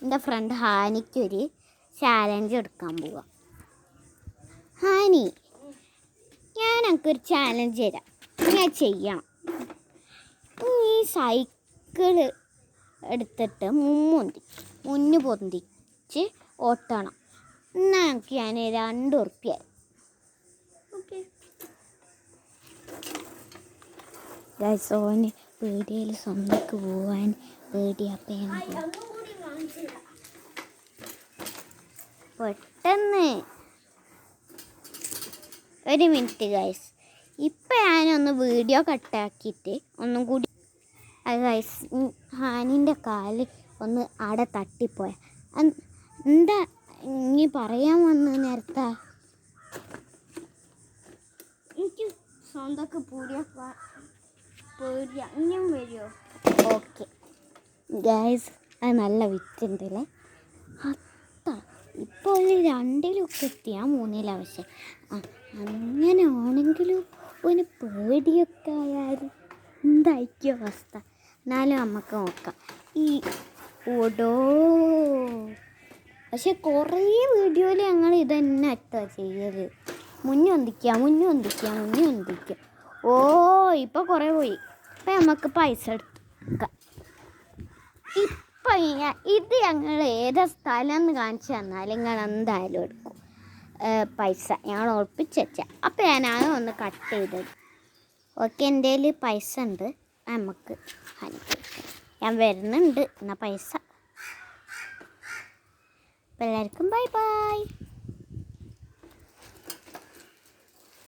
എൻ്റെ front ഹാനിക്കൊരു challenge എടുക്കാൻ പോവാം. ഹാനി, ഞാൻ എനിക്കൊരു ചാലഞ്ച് തരാം, ഞാൻ ചെയ്യണം. ഈ സൈക്കിള് എടുത്തിട്ട് മുന്ന് പൊന്തിച്ച് ഓട്ടണം. എന്നാൽ എനിക്ക് ഞാൻ 2 ഉറുപ്പ്യ. ഓന് പേടിയിൽ സ്വന്തക്ക് പോവാൻ പേടിയപ്പയാണ്. പെട്ടെന്ന് 1 മിനിറ്റ് ഗൈസ്. ഇപ്പം ഞാനൊന്ന് വീഡിയോ കട്ടാക്കിയിട്ട് ഒന്നും കൂടി. ഗൈസ്, ഹാനിൻ്റെ കാല് ഒന്ന് അവിടെ തട്ടിപ്പോയ. എന്താ ഇനി പറയാൻ വന്ന നേരത്തെ? എനിക്ക് സ്വന്തക്ക് പേടിയ ഇനിയും വരുമോ? ഓക്കെ ഗൈസ്, അത് നല്ല വിറ്റുണ്ടല്ലേ. ഇപ്പോൾ 2-ലൊക്കെ എത്തിയാൽ 3-ലാണ്. പക്ഷേ അങ്ങനെ ആണെങ്കിലും ഒരു പേടിയൊക്കെ ആയാലും എന്തായിരിക്കും അവസ്ഥ? എന്നാലും നമുക്ക് നോക്കാം. ഈ ഓടോ പക്ഷെ കുറേ വീഡിയോയിൽ ഞങ്ങൾ ഇതന്നെ അറ്റാ ചെയ്യൽ. മുന്നൊന്തിക്കുക. ഓ, ഇപ്പോൾ കുറേ പോയി. ഇപ്പം നമുക്ക് പൈസ എടുക്കാം. ഇപ്പം ഇത് ഞങ്ങൾ ഏതാ സ്ഥലം എന്ന് കാണിച്ചു തന്നാൽ നിങ്ങൾ എന്തായാലും എടുക്കും. പൈസ ഞങ്ങൾ ഉറപ്പിച്ച് വെച്ചാൽ അപ്പം ഞാനാണ് ഒന്ന് കട്ട് ചെയ്തത്. ഓക്കെ, എൻ്റെ കയ്യിൽ പൈസ ഉണ്ട്. നമുക്ക് ഞാൻ വരുന്നുണ്ട്. എന്നാൽ പൈസ. അപ്പം എല്ലാവർക്കും ബൈ ബൈ.